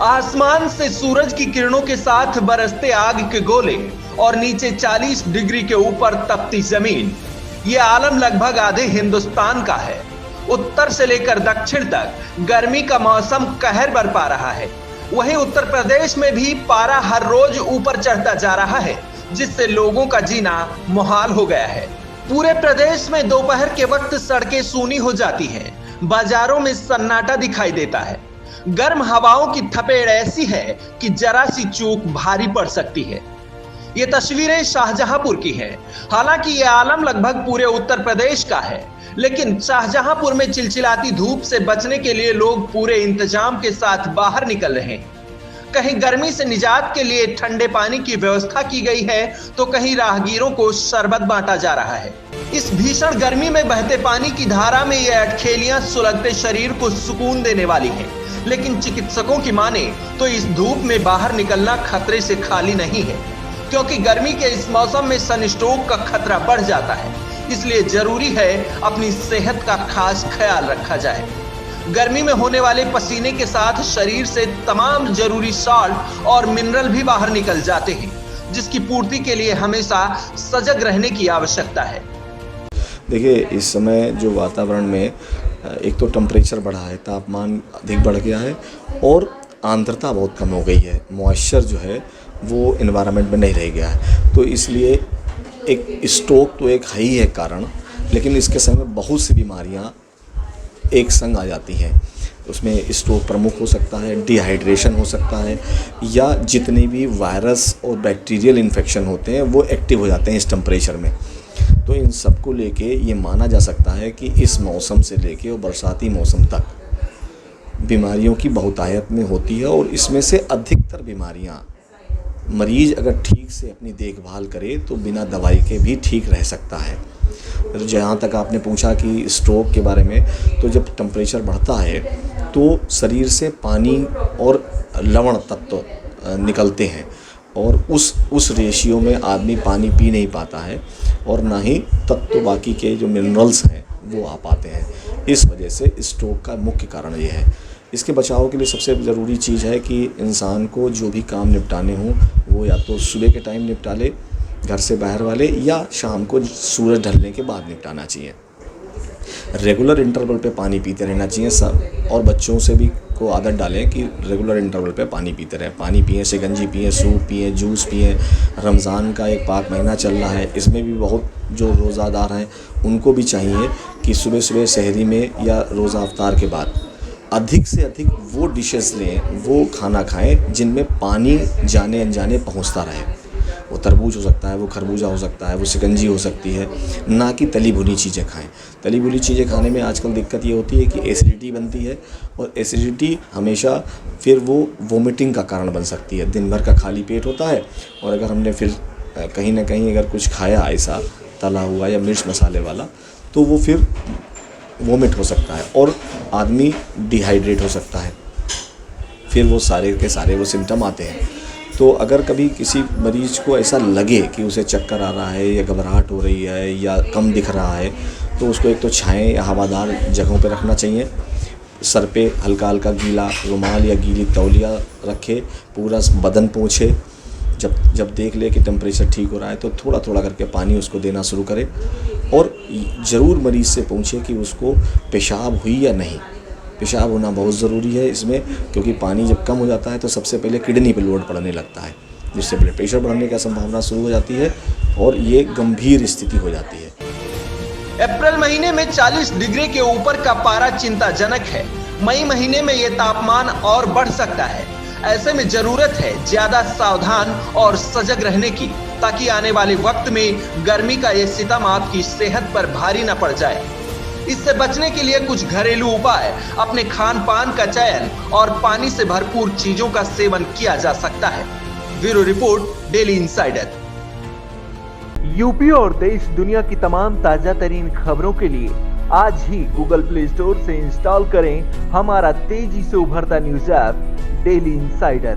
आसमान से सूरज की किरणों के साथ बरसते आग के गोले और नीचे 40 डिग्री के ऊपर तपती जमीन। ये आलम लगभग आधे हिंदुस्तान का है। उत्तर से लेकर दक्षिण तक गर्मी का मौसम कहर बरपा रहा है। वहीं उत्तर प्रदेश में भी पारा हर रोज ऊपर चढ़ता जा रहा है, जिससे लोगों का जीना मुहाल हो गया है। पूरे प्रदेश में दोपहर के वक्त सड़कें सूनी हो जाती हैं, बाजारों में सन्नाटा दिखाई देता है। गर्म हवाओं की थपेड़ ऐसी है कि जरा सी चूक भारी पड़ सकती है। ये तस्वीरें शाहजहांपुर की हैं। हालांकि ये आलम लगभग पूरे उत्तर प्रदेश का है, लेकिन शाहजहांपुर में चिलचिलाती धूप से बचने के लिए लोग पूरे इंतजाम के साथ बाहर निकल रहे हैं। कहीं गर्मी से निजात के लिए ठंडे पानी की व्यवस्था की गई है, तो कहीं राहगीरों को शरबत बांटा जा रहा है। इस भीषण गर्मी में बहते पानी की धारा में ये अटखेलियां सुलगते शरीर को सुकून देने वाली हैं। लेकिन चिकित्सकों की माने तो इस धूप में बाहर निकलना खतरे से खाली नहीं है, क्योंकि गर्मी के इस मौसम में सनस्ट्रोक का खतरा बढ़ जाता है। इसलिए जरूरी है अपनी सेहत का खास ख्याल रखा जाए। गर्मी में होने वाले पसीने के साथ शरीर से तमाम जरूरी सॉल्ट और मिनरल भी बाहर निकल जाते हैं, जिसकी पूर्ति के लिए हमेशा सजग रहने की आवश्यकता है। देखिए, इस समय जो वातावरण में एक तो टेम्परेचर बढ़ा है, तापमान अधिक बढ़ गया है और आर्द्रता बहुत कम हो गई है। मॉइस्चर जो है वो एनवायरनमेंट में नहीं रह गया है, तो इसलिए एक स्ट्रोक तो एक है ही है कारण, लेकिन इसके संग में बहुत सी बीमारियां एक संग आ जाती हैं। उसमें स्ट्रोक प्रमुख हो सकता है, डिहाइड्रेशन हो सकता है, या जितने भी वायरस और बैक्टीरियल इन्फेक्शन होते हैं वो एक्टिव हो जाते हैं इस टेम्परेचर में। तो इन सब को लेके ये माना जा सकता है कि इस मौसम से लेके और बरसाती मौसम तक बीमारियों की बहुतायत में होती है, और इसमें से अधिकतर बीमारियां मरीज अगर ठीक से अपनी देखभाल करे तो बिना दवाई के भी ठीक रह सकता है। जहाँ तक आपने पूछा कि स्ट्रोक के बारे में, तो जब टेम्परेचर बढ़ता है तो शरीर से पानी और लवण तत्व निकलते हैं, और उस रेशियो में आदमी पानी पी नहीं पाता है, और ना ही तत्व बाकी के जो मिनरल्स हैं वो आ पाते हैं। इस वजह से स्ट्रोक का मुख्य कारण ये है। इसके बचाव के लिए सबसे ज़रूरी चीज़ है कि इंसान को जो भी काम निपटाने हों वो या तो सुबह के टाइम निपटा ले, घर से बाहर वाले, या शाम को सूरज ढलने के बाद निपटाना चाहिए। रेगुलर इंटरवल पे पानी पीते रहना चाहिए सब, और बच्चों से भी को आदत डालें कि रेगुलर इंटरवल पे पानी पीते रहें। पानी पिएं, शिकंजी पिएं, सूप पिएं, जूस पिएं। रमज़ान का एक पाक महीना चल रहा है, इसमें भी बहुत जो रोज़ादार हैं उनको भी चाहिए कि सुबह सुबह सहरी में या रोज़ा अफ्तार के बाद अधिक से अधिक वो डिशेस लें, वो खाना खाएं जिनमें पानी जाने अनजाने पहुंचता रहे। वो तरबूज हो सकता है, वो खरबूजा हो सकता है, वो शिकंजी हो सकती है, ना कि तली भुनी चीज़ें खाएं। तली भुनी चीज़ें खाने में आजकल दिक्कत ये होती है कि एसिडिटी बनती है, और एसिडिटी हमेशा फिर वो वोमिटिंग का कारण बन सकती है। दिन भर का खाली पेट होता है, और अगर हमने फिर कहीं ना कहीं अगर कुछ खाया ऐसा तला हुआ या मिर्च मसाले वाला, तो वो फिर वोमिट हो सकता है और आदमी डिहाइड्रेट हो सकता है। फिर वो सारे के सारे वो सिम्टम आते हैं। तो अगर कभी किसी मरीज को ऐसा लगे कि उसे चक्कर आ रहा है, या घबराहट हो रही है, या कम दिख रहा है, तो उसको एक तो छाएं या हवादार जगहों पर रखना चाहिए। सर पे हल्का हल्का गीला रुमाल या गीली तौलिया रखे, पूरा बदन पोंछे। जब देख ले कि टेम्परेचर ठीक हो रहा है तो थोड़ा थोड़ा करके पानी उसको देना शुरू करे, और ज़रूर मरीज़ से पूछे कि उसको पेशाब हुई या नहीं। पेशाब होना बहुत ज़रूरी है इसमें, क्योंकि पानी जब कम हो जाता है तो सबसे पहले किडनी पे लोड पड़ने लगता है, जिससे ब्लड प्रेशर बढ़ने की संभावना शुरू हो जाती है, और ये गंभीर स्थिति हो जाती है। अप्रैल महीने में 40 डिग्री के ऊपर का पारा चिंताजनक है। मई महीने में यह तापमान और बढ़ सकता है। ऐसे में जरूरत है ज्यादा सावधान और सजग रहने की, ताकि आने वाले वक्त में गर्मी का ये सितम आपकी सेहत पर भारी न पड़ जाए। इससे बचने के लिए कुछ घरेलू उपाय, अपने खान पान का चयन और पानी से भरपूर चीजों का सेवन किया जा सकता है। Bureau report, daily insider. UP और देश दुनिया की तमाम ताजा तरीन खबरों के लिए आज ही गूगल प्ले स्टोर से इंस्टॉल करें हमारा तेजी से उभरता न्यूज ऐप डेली इंसाइडर।